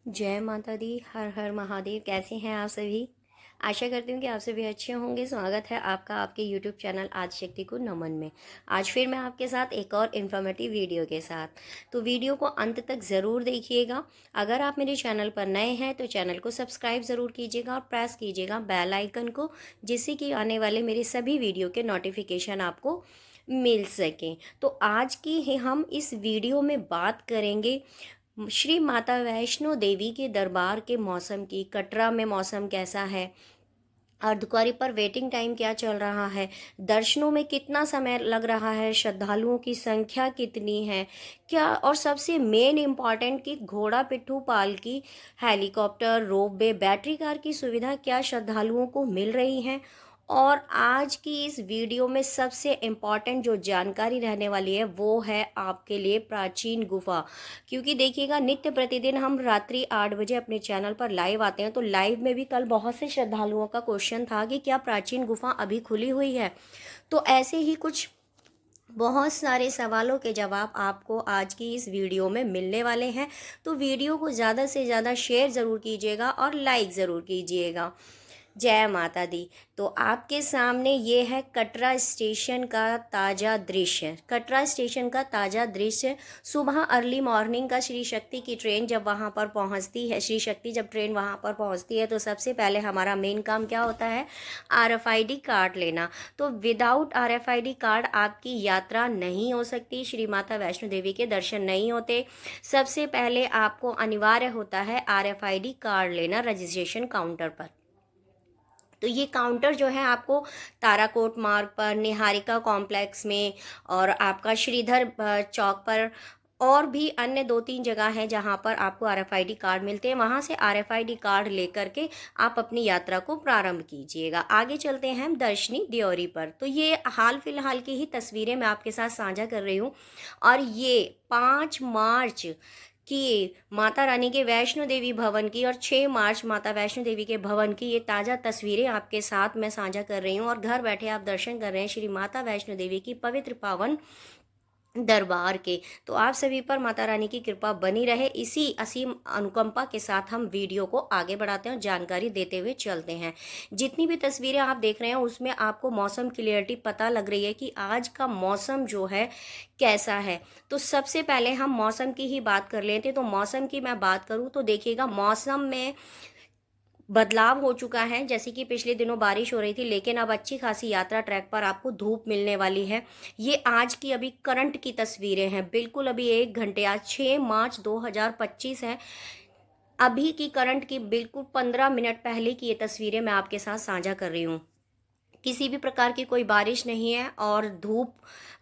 जय माता दी। हर हर महादेव। कैसे हैं आप सभी? आशा करती हूँ कि आप सभी अच्छे होंगे। स्वागत है आपका आपके यूट्यूब चैनल आदिशक्ति को नमन में। आज फिर मैं आपके साथ एक और इन्फॉर्मेटिव वीडियो के साथ, तो वीडियो को अंत तक ज़रूर देखिएगा। अगर आप मेरे चैनल पर नए हैं तो चैनल को सब्सक्राइब ज़रूर कीजिएगा और प्रेस कीजिएगा बेल आइकन को, जिससे कि आने वाले मेरे सभी वीडियो के नोटिफिकेशन आपको मिल सकें। तो आज की हम इस वीडियो में बात करेंगे श्री माता वैष्णो देवी के दरबार के मौसम की। कटरा में मौसम कैसा है, अर्धकुंवारी पर वेटिंग टाइम क्या चल रहा है, दर्शनों में कितना समय लग रहा है, श्रद्धालुओं की संख्या कितनी है क्या, और सबसे मेन इम्पॉर्टेंट कि घोड़ा पिट्ठू पालकी, हेलीकॉप्टर, रोपवे, बैटरी कार की सुविधा क्या श्रद्धालुओं को मिल रही है। और आज की इस वीडियो में सबसे इम्पॉर्टेंट जो जानकारी रहने वाली है वो है आपके लिए प्राचीन गुफा। क्योंकि देखिएगा, नित्य प्रतिदिन हम रात्रि 8 बजे अपने चैनल पर लाइव आते हैं, तो लाइव में भी कल बहुत से श्रद्धालुओं का क्वेश्चन था कि क्या प्राचीन गुफा अभी खुली हुई है। तो ऐसे ही कुछ बहुत सारे सवालों के जवाब आपको आज की इस वीडियो में मिलने वाले हैं। तो वीडियो को ज़्यादा से ज़्यादा शेयर ज़रूर कीजिएगा और लाइक ज़रूर कीजिएगा। जय माता दी। तो आपके सामने ये है कटरा स्टेशन का ताज़ा दृश्य। कटरा स्टेशन का ताज़ा दृश्य। सुबह अर्ली मॉर्निंग का श्री शक्ति की ट्रेन जब वहाँ पर पहुँचती है, श्री शक्ति जब ट्रेन वहाँ पर पहुँचती है, तो सबसे पहले हमारा मेन काम क्या होता है? RFID कार्ड लेना। तो विदाउट RFID कार्ड आपकी यात्रा नहीं हो सकती, श्री माता वैष्णो देवी के दर्शन नहीं होते। सबसे पहले आपको अनिवार्य होता है RFID कार्ड लेना रजिस्ट्रेशन काउंटर पर। तो ये काउंटर जो है आपको ताराकोट मार्ग पर, निहारिका कॉम्प्लेक्स में, और आपका श्रीधर चौक पर, और भी अन्य 2-3 जगह हैं जहां पर आपको RFID कार्ड मिलते हैं। वहां से RFID कार्ड लेकर के आप अपनी यात्रा को प्रारंभ कीजिएगा। आगे चलते हैं हम दर्शनी ड्योरी पर। तो ये हाल फिलहाल की ही तस्वीरें मैं आपके साथ साझा कर रही हूँ, और ये 5 मार्च कि माता रानी के वैष्णो देवी भवन की और 6 मार्च माता वैष्णो देवी के भवन की ये ताज़ा तस्वीरें आपके साथ मैं साझा कर रही हूँ। और घर बैठे आप दर्शन कर रहे हैं श्री माता वैष्णो देवी की पवित्र पावन दरबार के। तो आप सभी पर माता रानी की कृपा बनी रहे। इसी असीम अनुकंपा के साथ हम वीडियो को आगे बढ़ाते हैं और जानकारी देते हुए चलते हैं। जितनी भी तस्वीरें आप देख रहे हैं उसमें आपको मौसम क्लियरिटी पता लग रही है कि आज का मौसम जो है कैसा है। तो सबसे पहले हम मौसम की ही बात कर लेते हैं। तो मौसम की मैं बात करूँ तो देखिएगा, मौसम में बदलाव हो चुका है। जैसे कि पिछले दिनों बारिश हो रही थी, लेकिन अब अच्छी खासी यात्रा ट्रैक पर आपको धूप मिलने वाली है। ये आज की अभी करंट की तस्वीरें हैं, बिल्कुल अभी 1 घंटे, आज 6 मार्च 2025 है। अभी की करंट की बिल्कुल 15 मिनट पहले की ये तस्वीरें मैं आपके साथ साझा कर रही हूँ। किसी भी प्रकार की कोई बारिश नहीं है और धूप,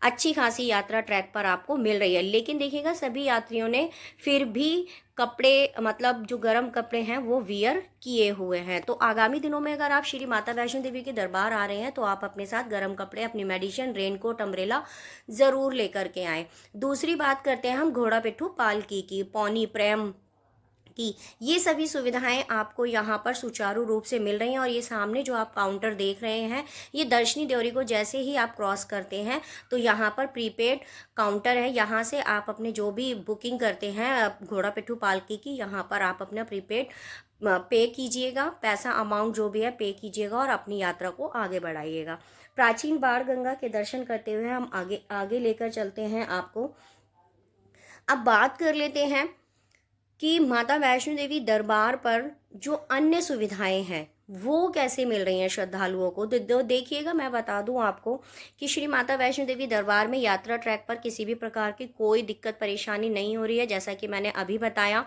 अच्छी खासी यात्रा ट्रैक पर आपको मिल रही है। लेकिन देखिएगा, सभी यात्रियों ने फिर भी कपड़े, मतलब जो गर्म कपड़े हैं वो वियर किए हुए हैं। तो आगामी दिनों में अगर आप श्री माता वैष्णो देवी के दरबार आ रहे हैं तो आप अपने साथ गर्म कपड़े, अपनी मेडिसिन, रेनकोट, अम्ब्रेला ज़रूर लेकर के आएँ। दूसरी बात करते हैं हम घोड़ा पिट्ठू पालकी की, पौनी प्रेम की। ये सभी सुविधाएं आपको यहाँ पर सुचारू रूप से मिल रही हैं। और ये सामने जो आप काउंटर देख रहे हैं, ये दर्शनी ड्योरी को जैसे ही आप क्रॉस करते हैं तो यहाँ पर प्रीपेड काउंटर है। यहाँ से आप अपने जो भी बुकिंग करते हैं घोड़ा पिट्ठू पालकी की, यहाँ पर आप अपना प्रीपेड पे कीजिएगा, पैसा अमाउंट जो भी है पे कीजिएगा और अपनी यात्रा को आगे बढ़ाइएगा। प्राचीन बाण गंगा के दर्शन करते हुए हम आगे आगे लेकर चलते हैं आपको। अब बात कर लेते हैं कि माता वैष्णो देवी दरबार पर जो अन्य सुविधाएं हैं वो कैसे मिल रही हैं श्रद्धालुओं को। तो देखिएगा, मैं बता दूं आपको कि श्री माता वैष्णो देवी दरबार में यात्रा ट्रैक पर किसी भी प्रकार की कोई दिक्कत परेशानी नहीं हो रही है। जैसा कि मैंने अभी बताया,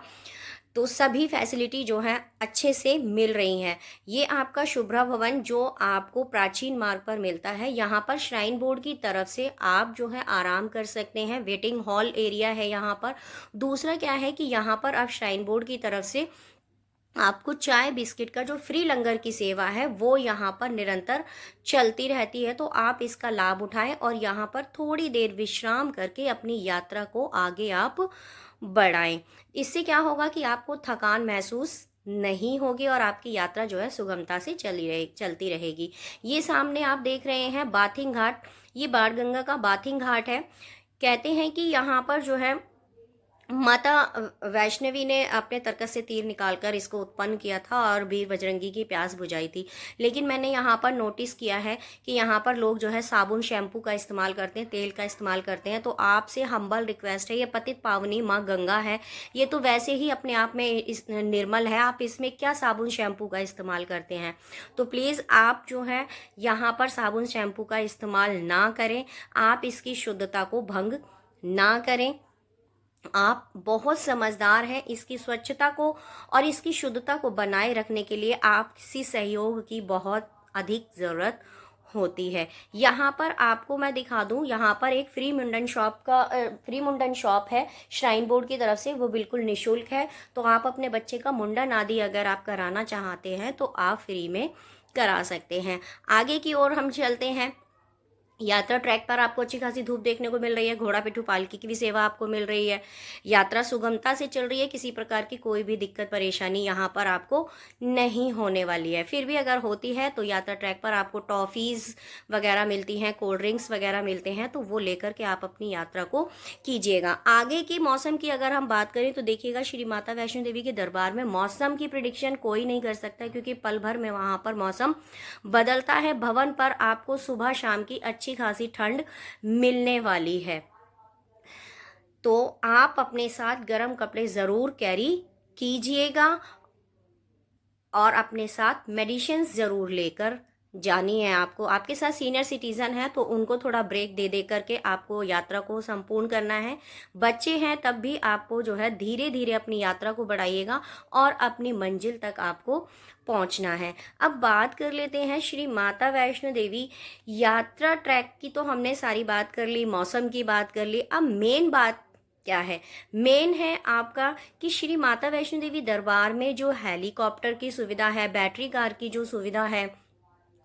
तो सभी फैसिलिटी जो है अच्छे से मिल रही हैं। ये आपका शुभ्रा भवन जो आपको प्राचीन मार्ग पर मिलता है, यहाँ पर श्राइन बोर्ड की तरफ से आप जो है आराम कर सकते हैं। वेटिंग हॉल एरिया है यहाँ पर। दूसरा क्या है कि यहाँ पर आप श्राइन बोर्ड की तरफ से आपको चाय बिस्किट का जो फ्री लंगर की सेवा है वो यहाँ पर निरंतर चलती रहती है। तो आप इसका लाभ उठाएं और यहाँ पर थोड़ी देर विश्राम करके अपनी यात्रा को आगे आप बढ़ाएं। इससे क्या होगा कि आपको थकान महसूस नहीं होगी और आपकी यात्रा जो है सुगमता से चलती रहेगी। ये सामने आप देख रहे हैं बाथिंग घाट, ये बाणगंगा का बाथिंग घाट है। कहते हैं कि यहाँ पर जो है माता वैष्णवी ने अपने तर्कस से तीर निकालकर इसको उत्पन्न किया था और वीर बजरंगी की प्यास बुझाई थी। लेकिन मैंने यहाँ पर नोटिस किया है कि यहाँ पर लोग जो है साबुन शैम्पू का इस्तेमाल करते हैं, तेल का इस्तेमाल करते हैं। तो आपसे हम्बल रिक्वेस्ट है, ये पतित पावनी माँ गंगा है, ये तो वैसे ही अपने आप में इस निर्मल है, आप इसमें क्या साबुन शैम्पू का इस्तेमाल करते हैं। तो प्लीज़ आप जो है यहाँ पर साबुन शैम्पू का इस्तेमाल ना करें, आप इसकी शुद्धता को भंग ना करें। आप बहुत समझदार हैं, इसकी स्वच्छता को और इसकी शुद्धता को बनाए रखने के लिए आपसी सहयोग की बहुत अधिक ज़रूरत होती है। यहाँ पर आपको मैं दिखा दूँ, यहाँ पर एक फ्री मुंडन शॉप है श्राइन बोर्ड की तरफ से, वो बिल्कुल निःशुल्क है। तो आप अपने बच्चे का मुंडन आदि अगर आप कराना चाहते हैं तो आप फ्री में करा सकते हैं। आगे की ओर हम चलते हैं। यात्रा ट्रैक पर आपको अच्छी खासी धूप देखने को मिल रही है, घोड़ा पिट्ठू पालकी की भी सेवा आपको मिल रही है, यात्रा सुगमता से चल रही है, किसी प्रकार की कोई भी दिक्कत परेशानी यहाँ पर आपको नहीं होने वाली है। फिर भी अगर होती है तो यात्रा ट्रैक पर आपको टॉफ़ीज़ वगैरह मिलती हैं, कोल्ड ड्रिंक्स वगैरह मिलते हैं, तो वो लेकर के आप अपनी यात्रा को कीजिएगा। आगे की मौसम की अगर हम बात करें तो देखिएगा, श्री माता वैष्णो देवी के दरबार में मौसम की प्रिडिक्शन कोई नहीं कर सकता, क्योंकि पल भर में वहाँ पर मौसम बदलता है। भवन पर आपको सुबह शाम की अच्छी खासी ठंड मिलने वाली है, तो आप अपने साथ गर्म कपड़े ज़रूर कैरी कीजिएगा और अपने साथ मेडिसिन्स ज़रूर लेकर जानी है आपको। आपके साथ सीनियर सिटीज़न है तो उनको थोड़ा ब्रेक दे दे करके आपको यात्रा को संपूर्ण करना है। बच्चे हैं तब भी आपको जो है धीरे धीरे अपनी यात्रा को बढ़ाइएगा और अपनी मंजिल तक आपको पहुंचना है। अब बात कर लेते हैं श्री माता वैष्णो देवी यात्रा ट्रैक की, तो हमने सारी बात कर ली, मौसम की बात कर ली। अब मेन बात क्या है? मेन है आपका कि श्री माता वैष्णो देवी दरबार में जो हेलीकॉप्टर की सुविधा है, बैटरी कार की जो सुविधा है,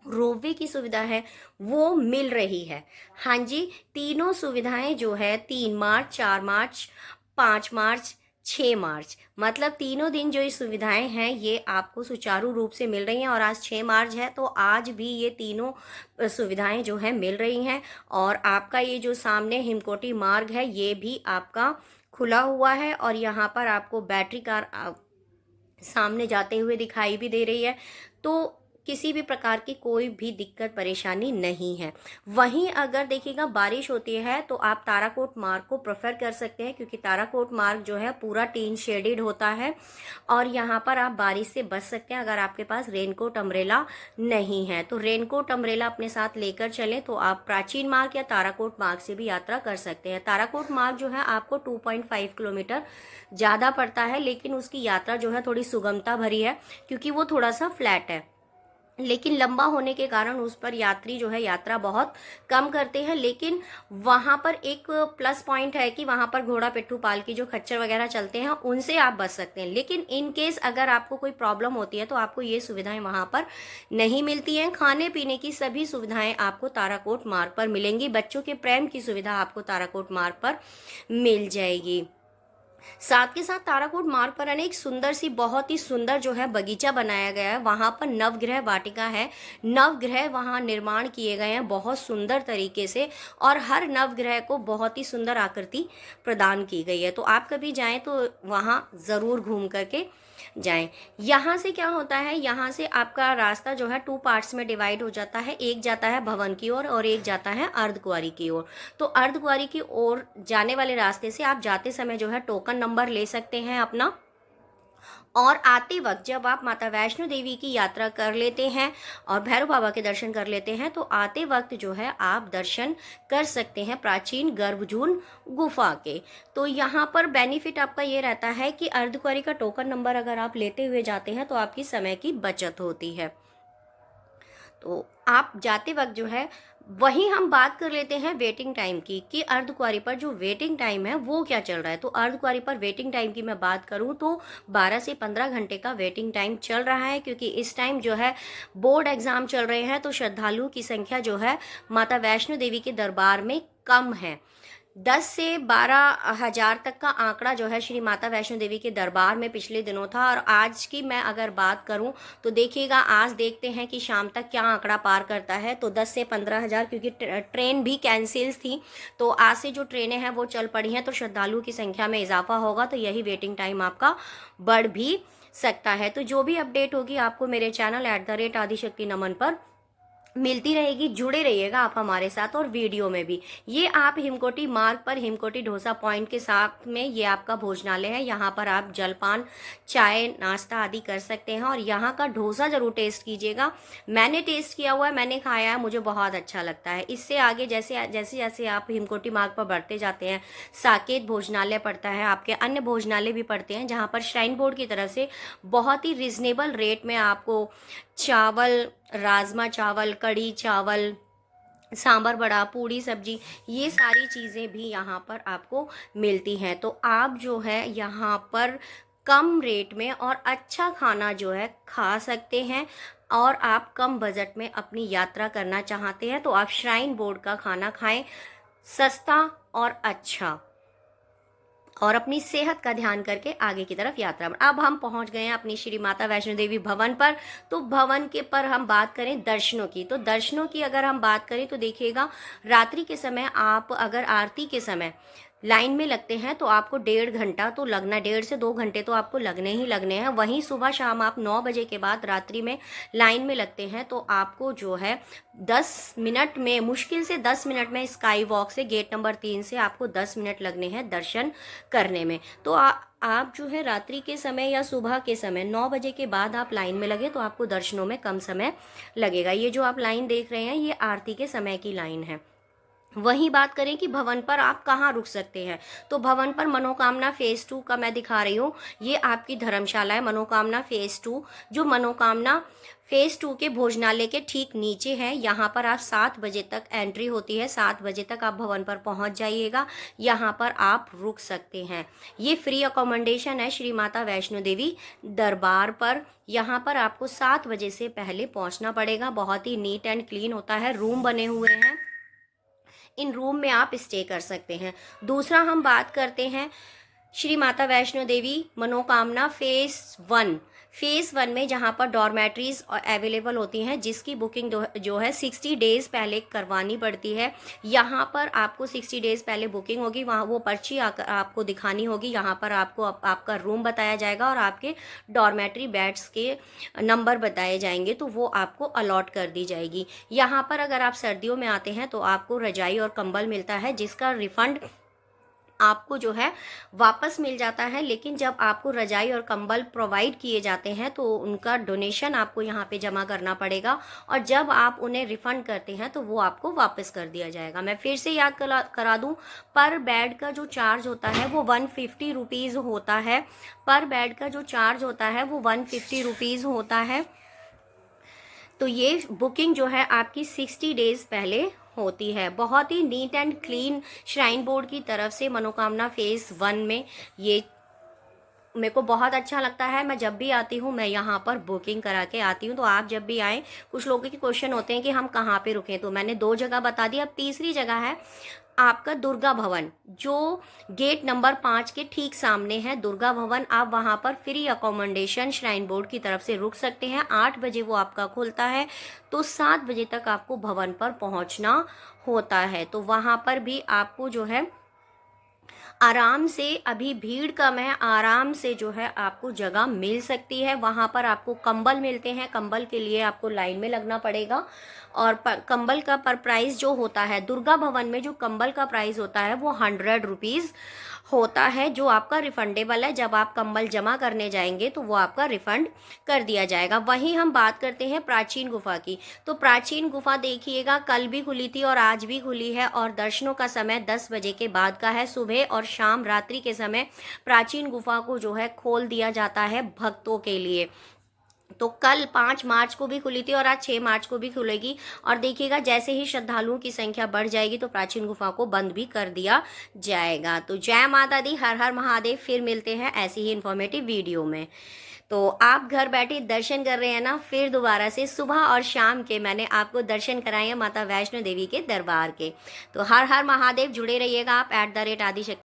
रोपवे की सुविधा है, वो मिल रही है। हाँ जी, तीनों सुविधाएं जो है 3 मार्च, 4 मार्च, 5 मार्च, 6 मार्च, मतलब तीनों दिन जो ये सुविधाएं हैं ये आपको सुचारू रूप से मिल रही हैं। और आज 6 मार्च है तो आज भी ये तीनों सुविधाएं जो है मिल रही हैं। और आपका ये जो सामने हिमकोटी मार्ग है ये भी आपका खुला हुआ है और यहाँ पर आपको बैटरी कार सामने जाते हुए दिखाई भी दे रही है। तो किसी भी प्रकार की कोई भी दिक्कत परेशानी नहीं है। वहीं अगर देखिएगा बारिश होती है तो आप ताराकोट मार्ग को प्रेफर कर सकते हैं, क्योंकि ताराकोट मार्ग जो है पूरा टीन शेडेड होता है और यहाँ पर आप बारिश से बच सकते हैं अगर आपके पास रेनकोट अम्ब्रेला नहीं है। तो रेनकोट अम्ब्रेला अपने साथ लेकर चलें तो आप प्राचीन मार्ग या ताराकोट मार्ग से भी यात्रा कर सकते हैं। ताराकोट मार्ग जो है आपको 2.5 किलोमीटर ज़्यादा पड़ता है, लेकिन उसकी यात्रा जो है थोड़ी सुगमता भरी है, क्योंकि वो थोड़ा सा फ्लैट है। लेकिन लंबा होने के कारण उस पर यात्री जो है यात्रा बहुत कम करते हैं। लेकिन वहाँ पर एक प्लस पॉइंट है कि वहाँ पर घोड़ा पिट्ठू पालकी जो खच्चर वगैरह चलते हैं उनसे आप बच सकते हैं। लेकिन इन केस अगर आपको कोई प्रॉब्लम होती है तो आपको ये सुविधाएं वहाँ पर नहीं मिलती हैं। खाने पीने की सभी सुविधाएं आपको ताराकोट मार्ग पर मिलेंगी। बच्चों के प्रेम की सुविधा आपको ताराकोट मार्ग पर मिल जाएगी। साथ के साथ ताराकोट मार्ग पर अनेक सुंदर सी, बहुत ही सुंदर जो है बगीचा बनाया गया है। वहाँ पर नवग्रह वाटिका है, नवग्रह वहाँ निर्माण किए गए हैं बहुत सुंदर तरीके से और हर नवग्रह को बहुत ही सुंदर आकृति प्रदान की गई है। तो आप कभी जाएं तो वहाँ ज़रूर घूम करके जाएं। यहाँ से क्या होता है, यहाँ से आपका रास्ता जो है 2 पार्ट्स में डिवाइड हो जाता है। एक जाता है भवन की ओर और एक जाता है अर्धकुंवारी की ओर। तो अर्धकुंवारी की ओर जाने वाले रास्ते से आप जाते समय जो है टोकन नंबर ले सकते हैं अपना, और आते वक्त जब आप माता वैष्णो देवी की यात्रा कर लेते हैं और भैरव बाबा के दर्शन कर लेते हैं तो आते वक्त जो है आप दर्शन कर सकते हैं प्राचीन गर्भजून गुफा के। तो यहाँ पर बेनिफिट आपका ये रहता है कि अर्धकुंवारी का टोकन नंबर अगर आप लेते हुए जाते हैं तो आपकी समय की बचत होती है। तो आप जाते वक्त जो है, वहीं हम बात कर लेते हैं वेटिंग टाइम की कि अर्धकुंवारी पर जो वेटिंग टाइम है वो क्या चल रहा है। तो अर्धकुंवारी पर वेटिंग टाइम की मैं बात करूं तो 12 से 15 घंटे का वेटिंग टाइम चल रहा है, क्योंकि इस टाइम जो है बोर्ड एग्जाम चल रहे हैं तो श्रद्धालुओं की संख्या जो है माता वैष्णो देवी के दरबार में कम है। 10 से 12,000 तक का आंकड़ा जो है श्री माता वैष्णो देवी के दरबार में पिछले दिनों था। और आज की मैं अगर बात करूं तो देखिएगा, आज देखते हैं कि शाम तक क्या आंकड़ा पार करता है। तो 10 से 15,000, क्योंकि ट्रेन भी कैंसिल्स थी, तो आज से जो ट्रेनें हैं वो चल पड़ी हैं, तो श्रद्धालुओं की संख्या में इजाफा होगा, तो यही वेटिंग टाइम आपका बढ़ भी सकता है। तो जो भी अपडेट होगी आपको मेरे चैनल @आदिशक्ति नमन पर मिलती रहेगी। जुड़े रहिएगा आप हमारे साथ। और वीडियो में भी, ये आप हिमकोटी मार्ग पर हिमकोटी ढोसा पॉइंट के साथ में ये आपका भोजनालय है। यहाँ पर आप जलपान, चाय, नाश्ता आदि कर सकते हैं। और यहाँ का डोसा जरूर टेस्ट कीजिएगा। मैंने टेस्ट किया हुआ है, मैंने खाया है, मुझे बहुत अच्छा लगता है। इससे आगे जैसे जैसे जैसे आप हिमकोटी मार्ग पर बढ़ते जाते हैं, साकेत भोजनालय पड़ता है, आपके अन्य भोजनालय भी पड़ते हैं, जहाँ पर श्राइन बोर्ड की तरफ से बहुत ही रिजनेबल रेट में आपको चावल, राजमा चावल, कड़ी चावल, सांबर बड़ा, पूड़ी सब्जी, ये सारी चीज़ें भी यहाँ पर आपको मिलती हैं। तो आप जो है यहाँ पर कम रेट में और अच्छा खाना जो है खा सकते हैं। और आप कम बजट में अपनी यात्रा करना चाहते हैं तो आप श्राइन बोर्ड का खाना खाएं, सस्ता और अच्छा, और अपनी सेहत का ध्यान करके आगे की तरफ यात्रा में। अब हम पहुंच गए हैं अपनी श्री माता वैष्णो देवी भवन पर। तो भवन के पर हम बात करें दर्शनों की, तो दर्शनों की अगर हम बात करें तो देखिएगा, रात्रि के समय आप अगर आरती के समय लाइन में लगते हैं तो आपको 1.5 घंटा तो लगना, 1.5 से 2 घंटे तो आपको लगने ही लगने हैं। वहीं सुबह शाम आप 9 बजे के बाद रात्रि में लाइन में लगते हैं तो आपको जो है 10 मिनट में, मुश्किल से 10 मिनट में स्काई वॉक से गेट नंबर 3 से आपको 10 मिनट लगने हैं दर्शन करने में। तो आप जो है रात्रि के समय या सुबह के समय 9 बजे के बाद आप लाइन में लगे तो आपको दर्शनों में कम समय लगेगा। ये जो आप लाइन देख रहे हैं, ये आरती के समय की लाइन है। वहीं बात करें कि भवन पर आप कहाँ रुक सकते हैं, तो भवन पर मनोकामना फेज 2 का मैं दिखा रही हूँ। ये आपकी धर्मशाला है मनोकामना फेज 2, जो मनोकामना फेज 2 के भोजनालय के ठीक नीचे है। यहाँ पर आप 7 बजे तक एंट्री होती है, 7 बजे तक आप भवन पर पहुँच जाइएगा। यहाँ पर आप रुक सकते हैं। ये फ्री अकोमोडेशन है श्री माता वैष्णो देवी दरबार पर। यहाँ पर आपको 7 बजे से पहले पहुँचना पड़ेगा। बहुत ही नीट एंड क्लीन होता है, रूम बने हुए हैं, इन रूम में आप स्टे कर सकते हैं। दूसरा हम बात करते हैं श्री माता वैष्णो देवी मनोकामना फेज 1 में, जहां पर डॉर्मेट्रीज अवेलेबल होती हैं, जिसकी बुकिंग जो है 60 डेज पहले करवानी पड़ती है। यहाँ पर आपको 60 डेज पहले बुकिंग होगी, वहाँ वो पर्ची आपको दिखानी होगी। यहाँ पर आपको आपका रूम बताया जाएगा और आपके डॉर्मेट्री बेड्स के नंबर बताए जाएंगे, तो वो आपको अलॉट कर दी जाएगी। यहाँ पर अगर आप सर्दियों में आते हैं तो आपको रजाई और कंबल मिलता है, जिसका रिफंड आपको जो है वापस मिल जाता है। लेकिन जब आपको रजाई और कंबल प्रोवाइड किए जाते हैं तो उनका डोनेशन आपको यहाँ पे जमा करना पड़ेगा, और जब आप उन्हें रिफंड करते हैं तो वो आपको वापस कर दिया जाएगा। मैं फिर से याद करा दूं, पर बेड का जो चार्ज होता है वो 150 रुपीज़ होता है। पर बेड का जो चार्ज होता है वो 150 रुपीज़ होता है। तो ये बुकिंग जो है आपकी 60 डेज पहले होती है। बहुत ही neat and clean shrine board की तरफ से मनोकामना फेज 1 में, ये मेरे को बहुत अच्छा लगता है। मैं जब भी आती हूँ मैं यहाँ पर बुकिंग करा के आती हूँ। तो आप जब भी आएँ, कुछ लोगों के क्वेश्चन होते हैं कि हम कहाँ पे रुकें, तो मैंने 2 जगह बता दी। अब तीसरी जगह है आपका दुर्गा भवन, जो गेट नंबर 5 के ठीक सामने है दुर्गा भवन। आप वहाँ पर फ्री अकोमोडेशन श्राइन बोर्ड की तरफ से रुक सकते हैं। 8 बजे वो आपका खुलता है, तो 7 बजे तक आपको भवन पर पहुँचना होता है। तो वहाँ पर भी आपको जो है आराम से, अभी भीड़ कम है, आराम से जो है आपको जगह मिल सकती है। वहाँ पर आपको कंबल मिलते हैं, कंबल के लिए आपको लाइन में लगना पड़ेगा। और कंबल का पर प्राइस जो होता है, दुर्गा भवन में जो कंबल का प्राइस होता है वो 100 रुपीज़ होता है, जो आपका रिफंडेबल है। जब आप कंबल जमा करने जाएंगे तो वो आपका रिफंड कर दिया जाएगा। वहीं हम बात करते हैं प्राचीन गुफा की। तो प्राचीन गुफा देखिएगा, कल भी खुली थी और आज भी खुली है, और दर्शनों का समय 10 बजे के बाद का है। सुबह और शाम रात्रि के समय प्राचीन गुफा को जो है खोल दिया जाता है भक्तों के लिए। तो कल 5 मार्च को भी खुली थी और आज 6 मार्च को भी खुलेगी। और देखिएगा, जैसे ही श्रद्धालुओं की संख्या बढ़ जाएगी तो प्राचीन गुफा को बंद भी कर दिया जाएगा। तो जय माता दी, हर हर महादेव। फिर मिलते हैं ऐसी ही इन्फॉर्मेटिव वीडियो में। तो तो आप घर बैठे दर्शन कर रहे हैं ना, फिर दोबारा से सुबह और शाम के मैंने आपको दर्शन कराए हैं माता वैष्णो देवी के दरबार के। तो हर हर महादेव, जुड़े रहिएगा आप @आदिशक्ति